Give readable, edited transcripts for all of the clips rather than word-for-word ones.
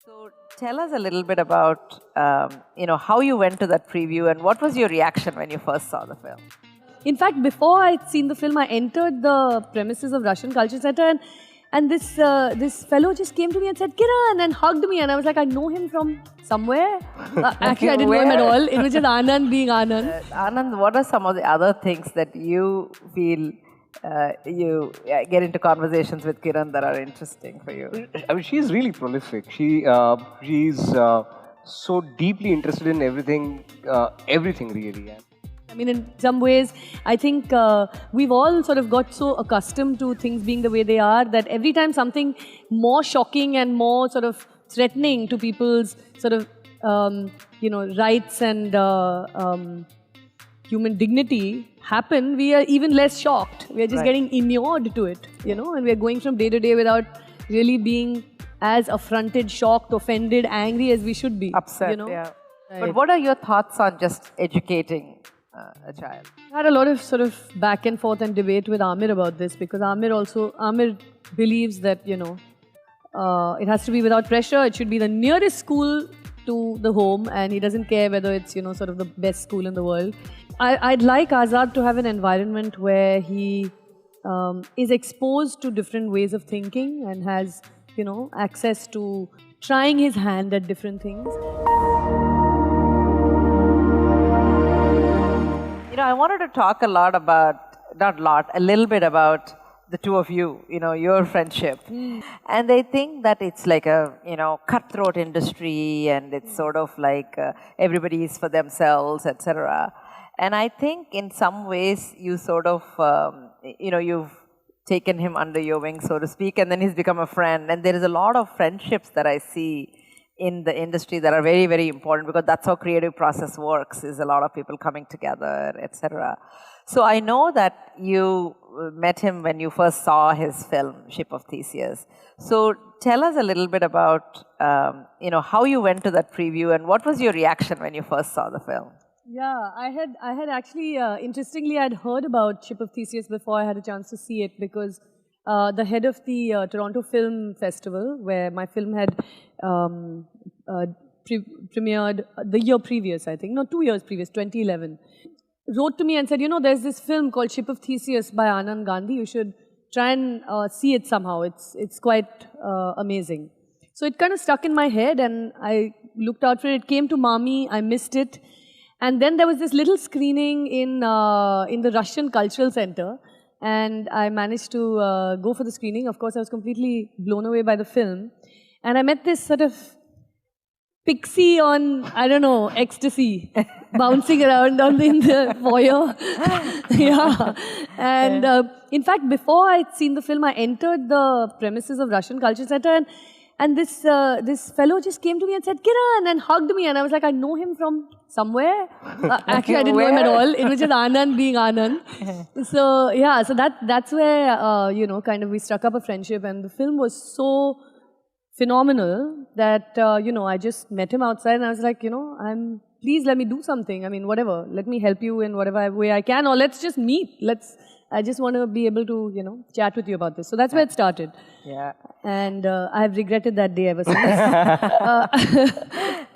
So tell us a little bit about how you went to that preview and what was your reaction when you first saw the film? In fact, before I'd seen the film, I entered the premises of Russian Culture Center, and this fellow just came to me and said, "Kiran," and hugged me, and I was like, I know him from somewhere. Actually, I didn't know him at all. It was just Anand being Anand. Anand, what are some of the other things that you feel you get into conversations with Kiran that are interesting for you? I mean, she's really prolific. She's so deeply interested in everything really. Yeah. I mean, in some ways, I think we've all sort of got so accustomed to things being the way they are that every time something more shocking and more sort of threatening to people's sort of, rights and human dignity happen, we are even less shocked. We are just getting inured to it, and we are going from day to day without really being as affronted, shocked, offended, angry as we should be. Upset, yeah. Right. But what are your thoughts on just educating a child? I had a lot of sort of back and forth and debate with Amir about this because Amir believes that, it has to be without pressure. It should be the nearest school to the home, and he doesn't care whether it's, sort of the best school in the world. I'd like Azad to have an environment where he is exposed to different ways of thinking and has, access to trying his hand at different things. I wanted to talk a little bit about the two of you, your friendship. And they think that it's like a, cutthroat industry and it's sort of like everybody is for themselves, etc. And I think in some ways you sort of, you've taken him under your wing, so to speak, and then he's become a friend. And there is a lot of friendships that I see in the industry that are very, very important because that's how creative process works, is a lot of people coming together, etc. So I know that you met him when you first saw his film, Ship of Theseus. So tell us a little bit about, how you went to that preview and what was your reaction when you first saw the film? Yeah, I had actually, interestingly, I'd heard about Ship of Theseus before I had a chance to see it because the head of the Toronto Film Festival, where my film had premiered the year previous, I think, no, 2 years previous, 2011, wrote to me and said, there's this film called Ship of Theseus by Anand Gandhi. You should try and see it somehow. It's quite amazing. So it kind of stuck in my head and I looked out for it. It came to Mami. I missed it. And then there was this little screening in the Russian Cultural Center. And I managed to go for the screening. Of course, I was completely blown away by the film. And I met this sort of pixie on, I don't know, ecstasy, bouncing around in the foyer. Yeah. And in fact, before I'd seen the film, I entered the premises of Russian Culture Center, and this fellow just came to me and said, "Kiran," and hugged me, and I was like, I know him from somewhere. Actually, I didn't know him at all. It was just Anand being Anand. So yeah, so that's where kind of we struck up a friendship, and the film was so phenomenal that I just met him outside, and I was like, please let me do something. I mean, whatever. Let me help you in whatever way I can, or let's just meet. I just want to be able to, chat with you about this. So that's where it started. Yeah. And I've regretted that day ever since.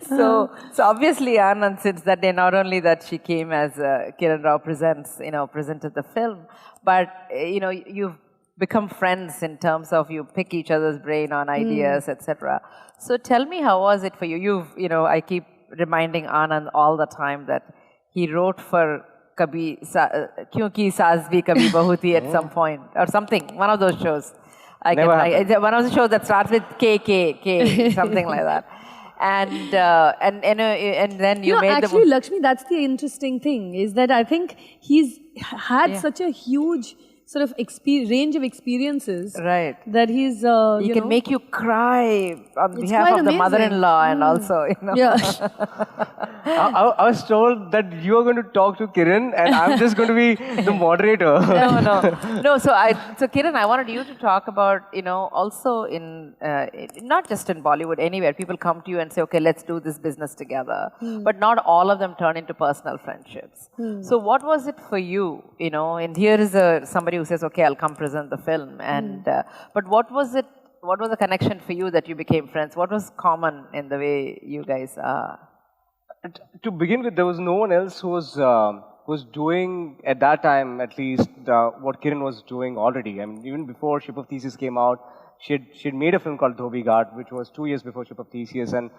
So obviously, Anand, since that day, not only that she came as Kiran Rao Presents, presented the film, but, you've become friends in terms of you pick each other's brain on ideas, etc. So tell me, how was it for you? I keep reminding Anand all the time that he wrote for Kyunki Saas Bhi Kabhi Bahu Thi at some point, or something, one of those shows. One of the shows that starts with K, something like that. And then you made actually, Lakshmi, that's the interesting thing, is that I think he's had such a huge sort of range of experiences, right? That he's he can make you cry on behalf of the mother-in-law, and also yeah. I was told that you are going to talk to Kiran and I'm just going to be the moderator. No. So Kiran, I wanted you to talk about, also in not just in Bollywood, anywhere people come to you and say, okay, let's do this business together, but not all of them turn into personal friendships. So what was it for you? And here is somebody who says, okay, I'll come present the film, and but what was it what was the connection for you that you became friends? What was common in the way you guys are? To begin with, there was no one else who was doing, at that time at least, what Kiran was doing already. I mean, even before Ship of Theseus came out, she had made a film called Dhobi Ghat, which was 2 years before Ship of Theseus, and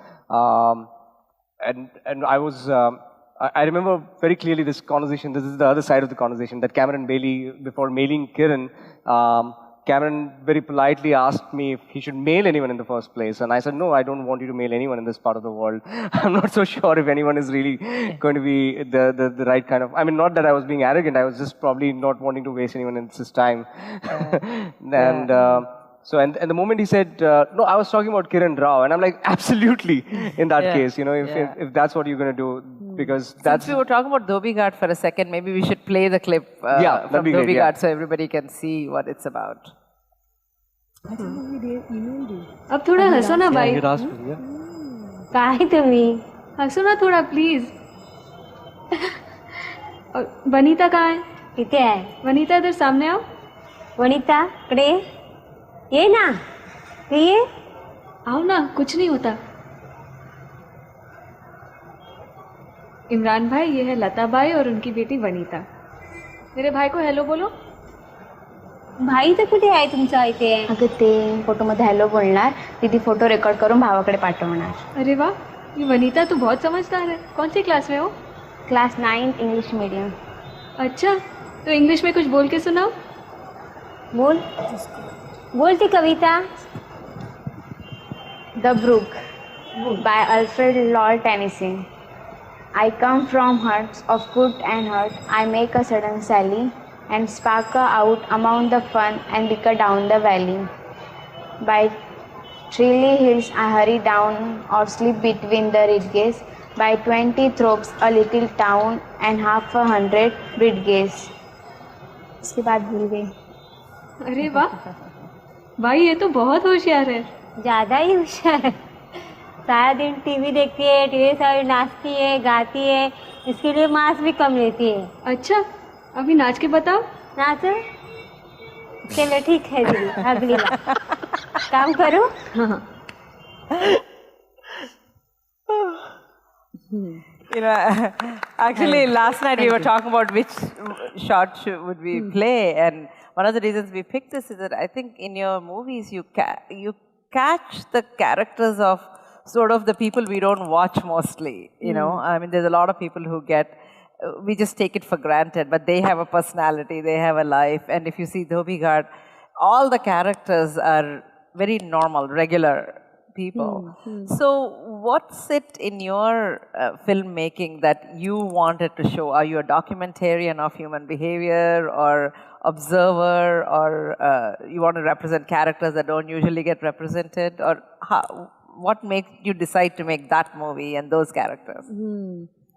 I was. I remember very clearly this conversation. This is the other side of the conversation, that Cameron Bailey, before mailing Kiran, Cameron very politely asked me if he should mail anyone in the first place. And I said, no, I don't want you to mail anyone in this part of the world. I'm not so sure if anyone is really going to be the right kind of... I mean, not that I was being arrogant. I was just probably not wanting to waste anyone else's time. And... and the moment he said, no, I was talking about Kiran Rao, and I'm like, absolutely, in that case, if that's what you're going to do, because that's... Since we were talking about Dhobi Ghat for a second, maybe we should play the clip from Dhobi Ghat so everybody can see what it's about. अब थोड़ा हंसो ना भाई. काय तुम्ही हंसो ना थोड़ा प्लीज. वनीता कहाँ है? इथे आहे. वनीता इधर सामने आओ. वनिता कडे ये ना. ये आओ ना, कुछ नहीं होता. इमरान भाई, ये है लता बाई और उनकी बेटी वनीता. मेरे भाई को हेलो बोलो. भाई तर कुठे आहे तुमचा इथे? अगं ते फोटोमध्ये हॅलो बोलणार, दीदी फोटो रेकॉर्ड करून भावाकडे पाठवणार. अरे वाह, ये वनीता तो बहुत समझदार है. कौन सी क्लास में हो? Class 9 English medium. अच्छा, तो इंग्लिश में कुछ बोल के सुनाओ. बोल बोलती कविता. The brook by Alfred Lord Tennyson. I come from hearts of good and hurt. I make a sudden sally and sparkle out among the fun and bicker down the valley. By treely hills I hurry down or sleep between the ridges. By 20 thropes a little town and 100 bridges. इसके बाद भूल गई. अरे वाह भाई, ये तो बहुत होशियार है. ज़्यादा ही होशियार है. सारा दिन टीवी देखती है, ढेर सारी नाचती है, गाती है. इसके लिए मार्क्स भी कम लेती है. अच्छा, अभी नाच के बताओ. नाचो. चलो ठीक है दीदी, अगली बार काम करो. Actually, last night we were talking about which shot would we play, and one of the reasons we picked this is that I think in your movies you catch the characters of sort of the people we don't watch mostly. I mean, there's a lot of people who we just take it for granted, but they have a personality, they have a life, and if you see Dhobi Ghat, all the characters are very normal, regular people. So what's it in your filmmaking that you wanted to show? Are you a documentarian of human behavior or observer, or you want to represent characters that don't usually get represented? Or what makes you decide to make that movie and those characters?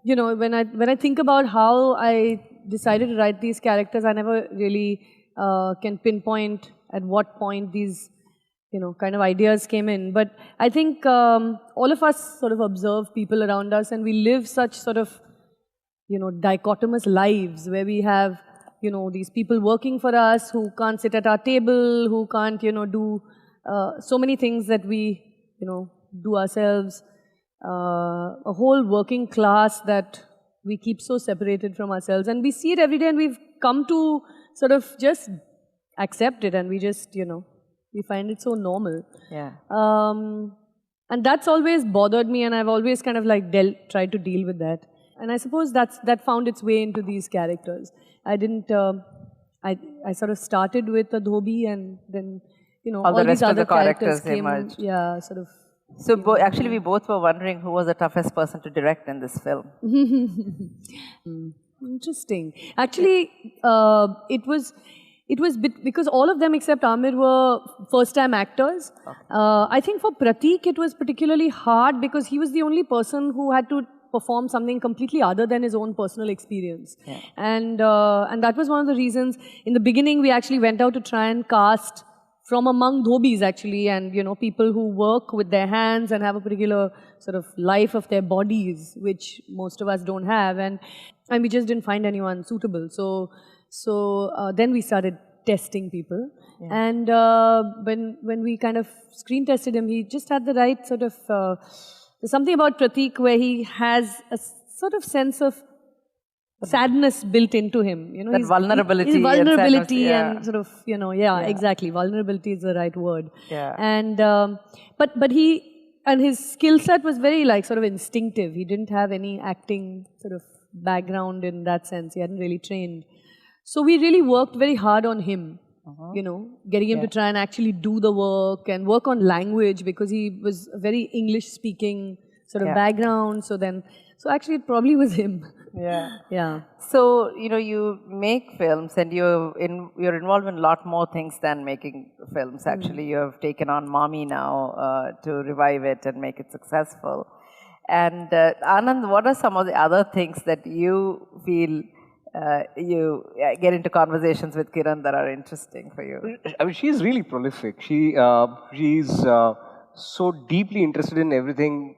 When I think about how I decided to write these characters, I never really can pinpoint at what point these kind of ideas came in. But I think all of us sort of observe people around us, and we live such sort of, dichotomous lives where we have, these people working for us who can't sit at our table, who can't, do so many things that we, do ourselves. A whole working class that we keep so separated from ourselves. And we see it every day, and we've come to sort of just accept it, and we just, we find it so normal. Yeah. And that's always bothered me, and I've always kind of like tried to deal with that. And I suppose that found its way into these characters. I didn't, I sort of started with a Dhobi, and then, all the these rest of other the characters came, emerged. yeah, sort of. So actually we both were wondering who was the toughest person to direct in this film. Interesting. Actually, it was because all of them except Amir were first-time actors. I think for Prateek it was particularly hard because he was the only person who had to perform something completely other than his own personal experience. Yeah. And that was one of the reasons. In the beginning, we actually went out to try and cast from among dhobis actually, and people who work with their hands and have a particular sort of life of their bodies, which most of us don't have, and we just didn't find anyone suitable. So then we started testing people. And when we kind of screen tested him, he just had the right sort of, there's something about Pratik where he has a sort of sense of sadness built into him. You know, That vulnerability his and vulnerability sadness, and sort of, you know, exactly. Vulnerability is the right word. Yeah. And, but he, and his skill set was very like sort of instinctive. He didn't have any acting sort of background in that sense. He hadn't really trained. So we really worked very hard on him, you know, getting him to try and actually do the work and work on language because he was a very English speaking sort of background. So actually it probably was him. Yeah. Yeah. So, you know, you make films and you're involved in a lot more things than making films. Actually, you have taken on Mommy now to revive it and make it successful. And Anand, what are some of the other things that you feel you get into conversations with Kiran that are interesting for you? I mean, she's really prolific. She's so deeply interested in everything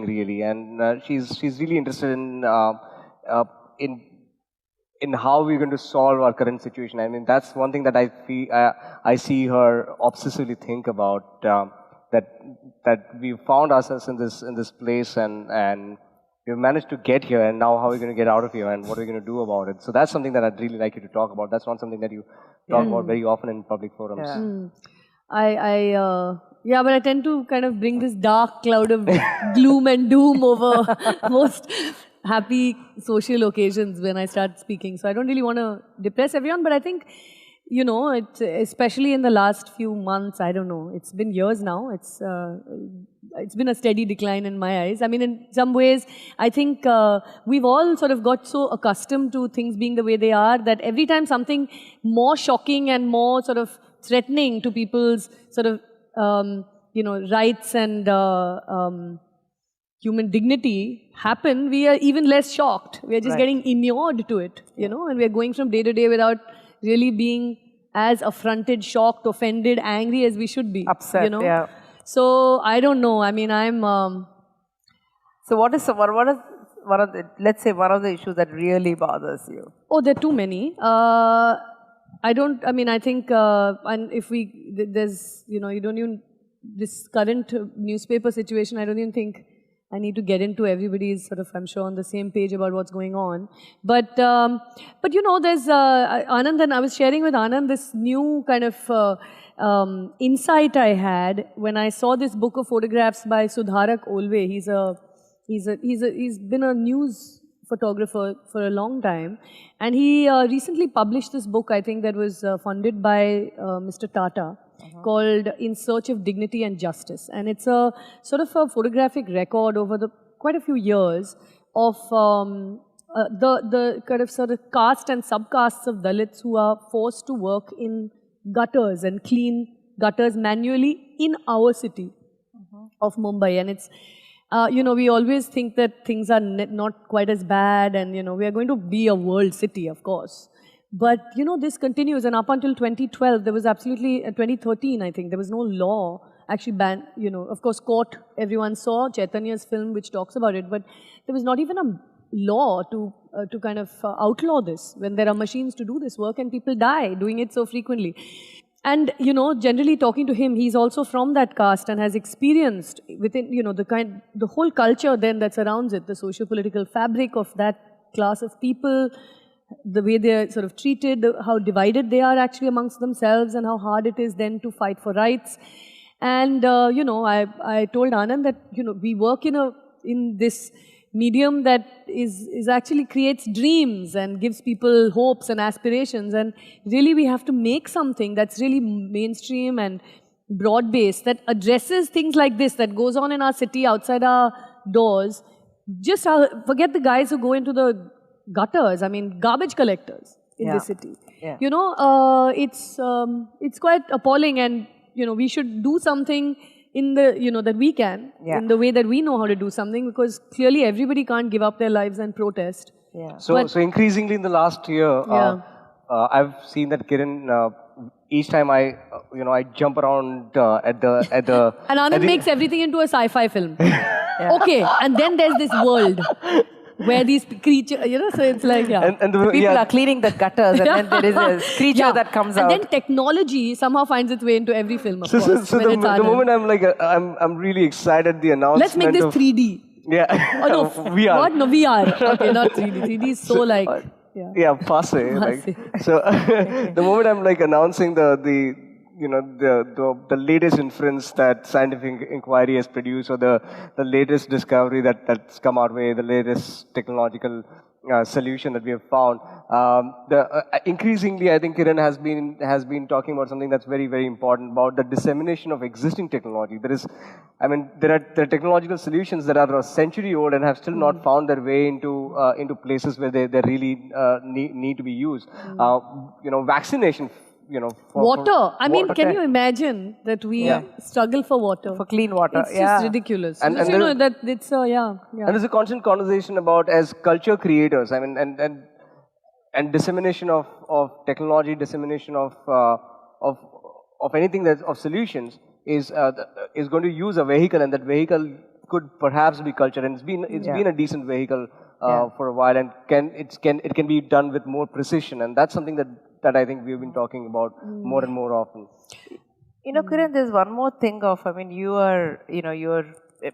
really, and she's really interested in how we're going to solve our current situation. I mean, that's one thing that I see her obsessively think about. That we found ourselves in this place, and we've managed to get here, and now how are we going to get out of here, and what are we going to do about it? So that's something that I'd really like you to talk about. That's not something that you talk about very often in public forums. Yeah, but I tend to kind of bring this dark cloud of gloom and doom over most happy social occasions when I start speaking. So I don't really want to depress everyone, but I think, you know, especially in the last few months, I don't know, it's been years now, it's been a steady decline in my eyes. I mean, in some ways, I think we've all sort of got so accustomed to things being the way they are that every time something more shocking and more sort of threatening to people's sort of, you know, rights and human dignity happen, we are even less shocked. We are just getting inured to it, you know, and we are going from day to day without really being as affronted, shocked, offended, angry as we should be. Upset, you know? So, I don't know. I mean, I'm... So what is one of the issues that really bothers you? Oh, there are too many. I think, and if there's, you know, you don't even, this current newspaper situation, I don't even think I need to get into. Everybody's sort of, I'm sure, on the same page about what's going on. But you know, there's Anand, and I was sharing with Anand this new kind of insight I had when I saw this book of photographs by Sudharak Olve. He's been a news photographer for a long time, and he recently published this book, I think, that was funded by Mr. Tata, called In Search of Dignity and Justice. And it's a sort of a photographic record over quite a few years of the kind of sort of caste and subcastes of Dalits who are forced to work in gutters and clean gutters manually in our city of Mumbai. And it's you know, we always think that things are not quite as bad, and, you know, we are going to be a world city, of course. But, you know, this continues, and up until 2012, there was absolutely, 2013, I think, there was no law actually banned, you know, of course, Court, everyone saw Chaitanya's film, which talks about it, but there was not even a law to kind of outlaw this, when there are machines to do this work, and people die doing it so frequently. And, you know, generally talking to him, he's also from that caste and has experienced within, you know, the whole culture then that surrounds it, the socio-political fabric of that class of people, the way they're sort of treated, how divided they are actually amongst themselves, and how hard it is then to fight for rights. And, you know, I told Anand that, you know, we work in this medium that is actually creates dreams and gives people hopes and aspirations, and really we have to make something that's really mainstream and broad-based, that addresses things like this that goes on in our city outside our doors. Just forget the guys who go into the gutters, I mean garbage collectors in this city. You know, it's quite appalling, and, you know, we should do something in the, you know, that we can, in the way that we know how to do something, because clearly everybody can't give up their lives and protest. So increasingly in the last year, I've seen that Kiran, each time I jump around at the and Anand makes everything into a sci-fi film. Okay, and then there's this world. where these creatures, you know, so it's like, yeah. And People are cleaning the gutters, and then there is a creature that comes and out. then technology somehow finds its way into every film, of course. So when it's the Anand. moment I'm like, I'm really excited. The announcement. Let's make this of, 3D. Yeah. Oh no, VR. What? No, VR. Okay, not 3D. 3D is so like, yeah. Yeah, passe. Like, so the moment I'm like announcing the latest inference that scientific inquiry has produced, or the latest discovery that's come our way, the latest technological solution that we have found. Increasingly, I think Kiran has been talking about something that's very, very important, about the dissemination of existing technology. There are technological solutions that are a century old and have still not found their way into places where they really need to be used. Vaccination. Water. I mean, water. can you imagine that we struggle for water? For clean water, It's just ridiculous. And Just, you know, that it's And there's a constant conversation about, as culture creators, I mean, and dissemination of technology, dissemination of anything of solutions is going to use a vehicle, and that vehicle could perhaps be culture, and it's been a decent vehicle for a while, and it can be done with more precision, and that's something that I think we've been talking about more and more often. You know, Kiran, there's one more thing you're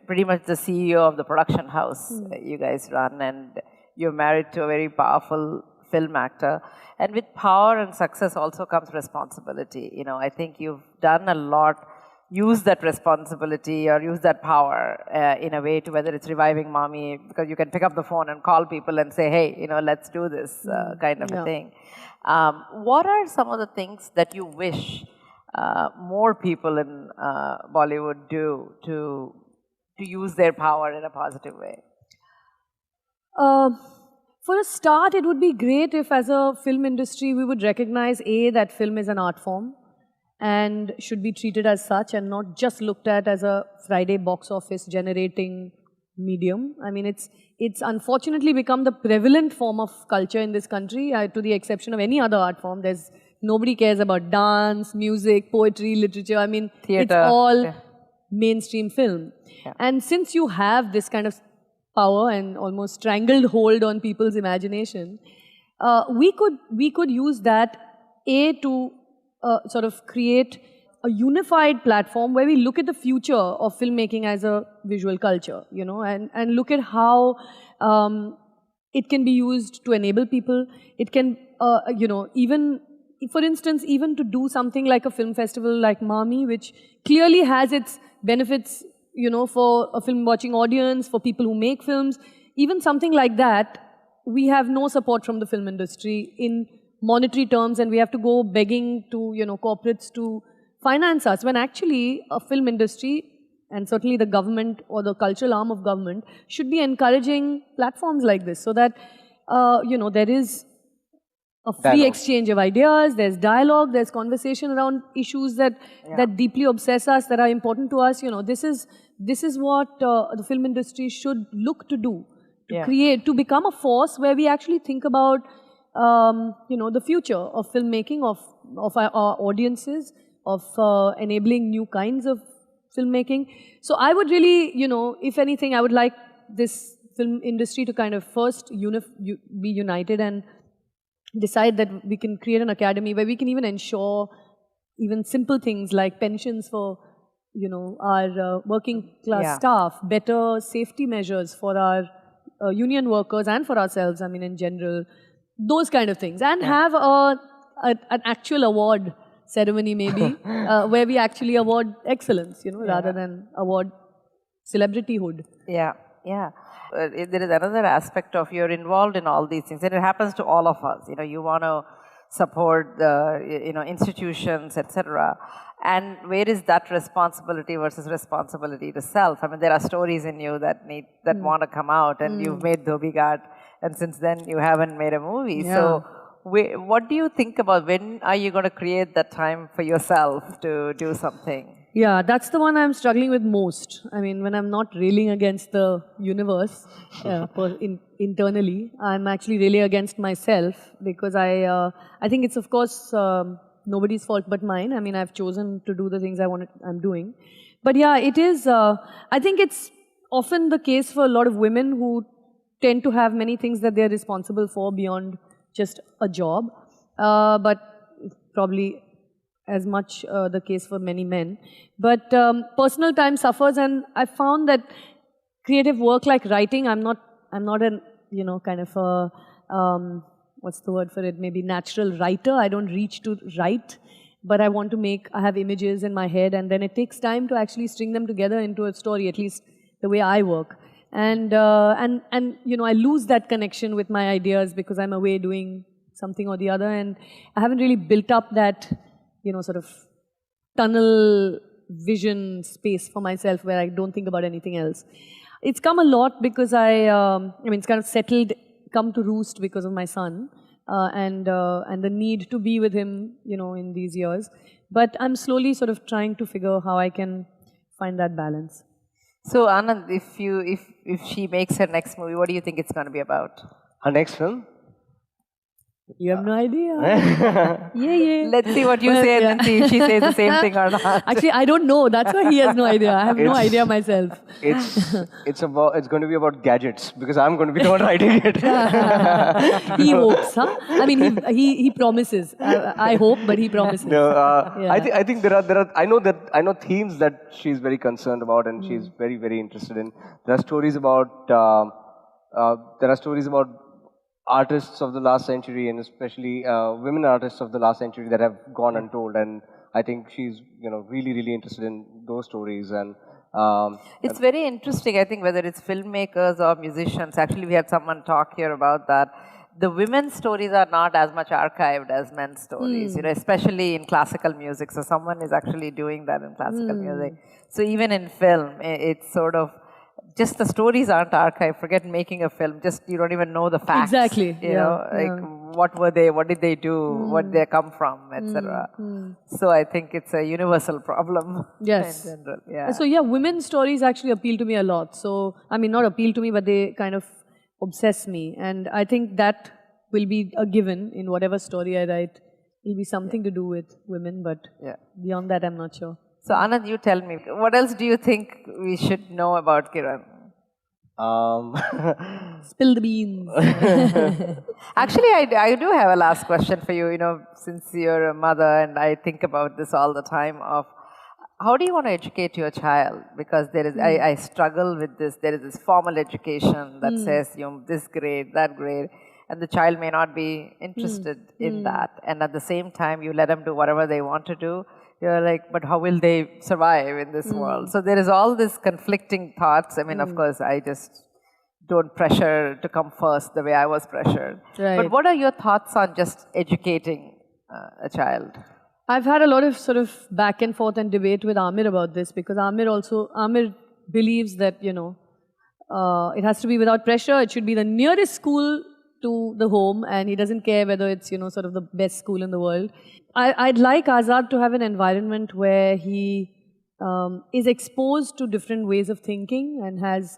pretty much the CEO of the production house you guys run, and you're married to a very powerful film actor. And with power and success also comes responsibility. You know, I think you've done a lot, use that responsibility or use that power in a way to, whether it's reviving Mommy, because you can pick up the phone and call people and say, hey, you know, let's do this kind of a thing. What are some of the things that you wish more people in Bollywood do to use their power in a positive way? For a start, it would be great if, as a film industry, we would recognize that film is an art form and should be treated as such, and not just looked at as a Friday box office generating medium. I mean, it's unfortunately become the prevalent form of culture in this country, to the exception of any other art form. Nobody cares about dance, music, poetry, literature. I mean, theater. It's all mainstream film. Yeah. And since you have this kind of power and almost strangled hold on people's imagination, we could use that to sort of create a unified platform where we look at the future of filmmaking as a visual culture, you know, and look at how it can be used to enable people. It can, even, for instance, even to do something like a film festival like Mami, which clearly has its benefits, you know, for a film watching audience, for people who make films. Even something like that, we have no support from the film industry in monetary terms, and we have to go begging to, you know, corporates to finance us, when actually a film industry, and certainly the government or the cultural arm of government, should be encouraging platforms like this, so that, there is a free exchange of ideas, there's dialogue, there's conversation around issues that deeply obsess us, that are important to us. You know, this is what the film industry should look to do, to create, to become a force where we actually think about, the future of filmmaking, of our audiences, of enabling new kinds of filmmaking. So I would really, if anything, I would like this film industry to kind of first be united and decide that we can create an academy where we can even ensure even simple things like pensions for, our working class staff, better safety measures for our union workers and for ourselves, I mean, in general, those kind of things. And have an actual award ceremony maybe, where we actually award excellence, rather than award celebrityhood. Yeah. There is another aspect of, you're involved in all these things, and it happens to all of us. You want to support the, institutions, etc. And where is that responsibility versus responsibility to self? I mean, there are stories in you that want to come out, and you've made Dhobi Ghat, and since then you haven't made a movie. Yeah. So what do you think about, when are you going to create that time for yourself to do something? Yeah, that's the one I'm struggling with most. I mean, when I'm not railing against the universe internally, I'm actually railing against myself, because I think it's, of course, nobody's fault but mine. I mean, I've chosen to do the things I'm doing. But yeah, it is, I think it's often the case for a lot of women who tend to have many things that they're responsible for beyond just a job. But probably as much the case for many men. But personal time suffers, and I found that creative work like writing, I'm not an, kind of a, what's the word for it, maybe natural writer. I don't reach to write, but I want to I have images in my head, and then it takes time to actually string them together into a story, at least the way I work. And I lose that connection with my ideas because I'm away doing something or the other, and I haven't really built up that, sort of tunnel vision space for myself where I don't think about anything else. It's come a lot because it's kind of come to roost because of my son, and the need to be with him, in these years. But I'm slowly sort of trying to figure how I can find that balance. So Anand, if she makes her next movie, what do you think it's going to be about? Her next film? You have no idea. yeah. Let's see what you say and then see if she says the same thing or not. Actually, I don't know. That's why he has no idea. I have no idea myself. It's going to be about gadgets because I'm going to be the one writing it. He hopes, huh? I mean, he promises. I hope, but he promises. No, I think there are. I know themes that she's very concerned about and she's very, very interested in. There are stories about artists of the last century, and especially women artists of the last century that have gone untold, and I think she's really, really interested in those stories. And it's very interesting, I think, whether it's filmmakers or musicians. Actually, we had someone talk here about that. The women's stories are not as much archived as men's stories, especially in classical music. So someone is actually doing that in classical music. So even in film, it's sort of just the stories aren't archived. Forget making a film. Just you don't even know the facts. Exactly. What were they? What did they do? Where did they come from? Etc. So I think it's a universal problem. Yes. In general. Yeah. So women's stories actually appeal to me a lot. So I mean, not appeal to me, but they kind of obsess me. And I think that will be a given in whatever story I write. It'll be something to do with women, but beyond that, I'm not sure. So Anand, you tell me, what else do you think we should know about Kiran? Spill the beans. Actually, I do have a last question for you, since you're a mother and I think about this all the time of how do you want to educate your child? Because there is, I struggle with this. There is this formal education that says, this grade, that grade, and the child may not be interested in that. And at the same time, you let them do whatever they want to do. You're like, but how will they survive in this world? So there is all this conflicting thoughts. I mean, of course, I just don't pressure to come first the way I was pressured. Right. But what are your thoughts on just educating a child? I've had a lot of sort of back and forth and debate with Amir about this because Amir believes that, it has to be without pressure. It should be the nearest school to the home, and he doesn't care whether it's, sort of the best school in the world. I'd like Azad to have an environment where he is exposed to different ways of thinking and has,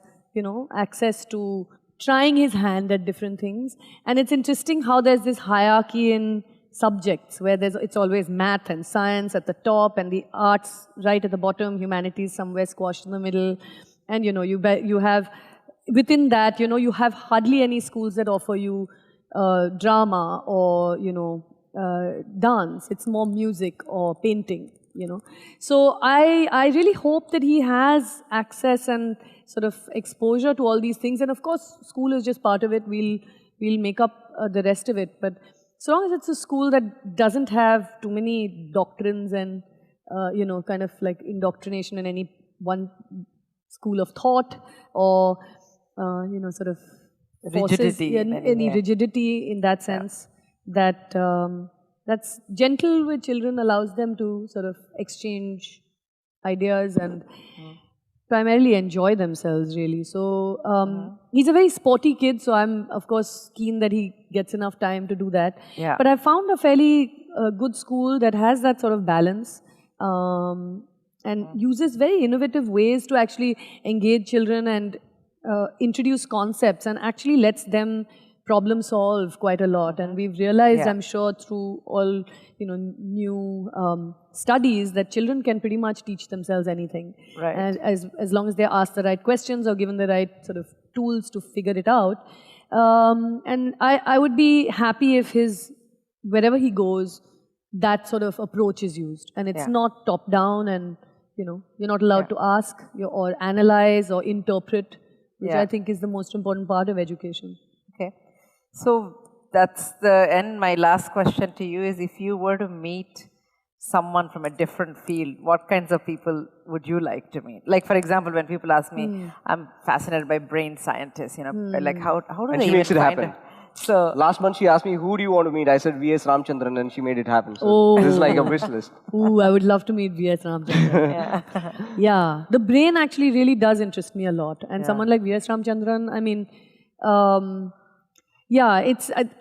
access to trying his hand at different things. And it's interesting how there's this hierarchy in subjects where it's always math and science at the top and the arts right at the bottom, humanities somewhere squashed in the middle. And, you have, within that, you have hardly any schools that offer you drama or, dance. It's more music or painting, So I really hope that he has access and sort of exposure to all these things. And of course, school is just part of it. We'll make up the rest of it. But so long as it's a school that doesn't have too many doctrines and, kind of like indoctrination in any one school of thought or, sort of rigidity. Any rigidity in that sense. That's gentle with children, allows them to sort of exchange ideas and primarily enjoy themselves, really. So he's a very sporty kid, so I'm, of course, keen that he gets enough time to do that. Yeah. But I found a fairly good school that has that sort of balance and uses very innovative ways to actually engage children and introduce concepts and actually lets them problem solve quite a lot. And we've realized, I'm sure, through all new studies that children can pretty much teach themselves anything. Right. And as long as they're asked the right questions or given the right sort of tools to figure it out. And I would be happy if wherever he goes, that sort of approach is used. And it's not top down and, you're not allowed to ask or analyze or interpret, which I think is the most important part of education. Okay. So that's the end. My last question to you is, if you were to meet someone from a different field, what kinds of people would you like to meet? Like, for example, when people ask me, I'm fascinated by brain scientists, like how do And they she makes even it find happen. So Last month she asked me, who do you want to meet? I said V.S. Ramchandran, and she made it happen. So this is like a wish list. Ooh, I would love to meet V.S. Ramchandran. Yeah, the brain actually really does interest me a lot. And someone like V.S. Ramchandran, I mean,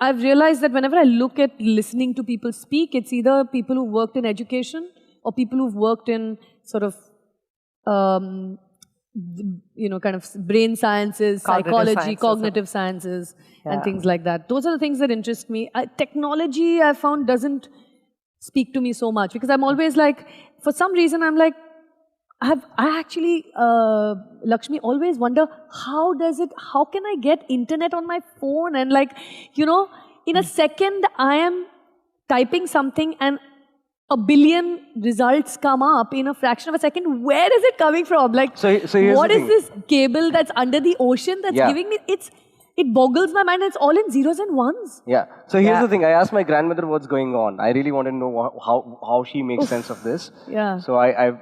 I've realized that whenever I look at listening to people speak, it's either people who've worked in education or people who've worked in sort of, kind of brain sciences, psychology, cognitive sciences, and things like that. Those are the things that interest me. Technology, I found, doesn't speak to me so much because I'm always like, for some reason, I'm like, I actually, Lakshmi, always wonder, how can I get internet on my phone? And like, in a second, I am typing something and a billion results come up in a fraction of a second. Where is it coming from? Like, So here's what the is thing. this cable that's under the ocean that's giving me, it boggles my mind. It's all in zeros and ones. Yeah. So here's the thing. I asked my grandmother what's going on. I really wanted to know how she makes sense of this. Yeah. So I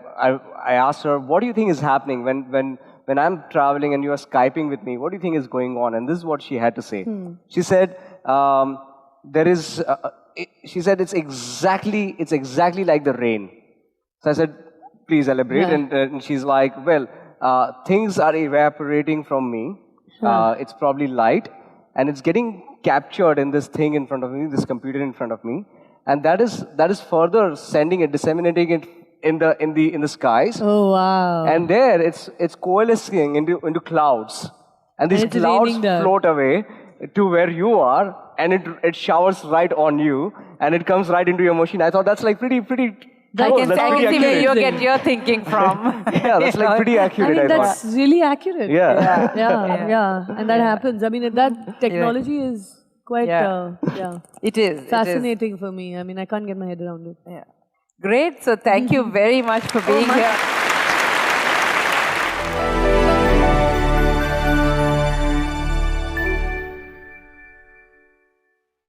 asked her, what do you think is happening when I'm traveling and you are Skyping with me? What do you think is going on? And this is what she had to say. She said, she said it's exactly like the rain. So I said, please elaborate. And she's like, well, things are evaporating from me. It's probably light, and it's getting captured in this thing in front of me, this computer in front of me, and that is further sending it, disseminating it in the skies. Oh wow! And there it's coalescing into clouds, and these it's clouds raining down. float away to where you are, and it showers right on you, and it comes right into your machine. I thought that's like pretty. I close. can That's pretty see where accurate. you get your thinking from. Yeah, that's like pretty I accurate. mean, I that's thought. really accurate. Yeah. Yeah, and that happens. I mean, that technology is quite, It is fascinating for me. I mean, I can't get my head around it. Yeah. Great. So thank you very much for being here.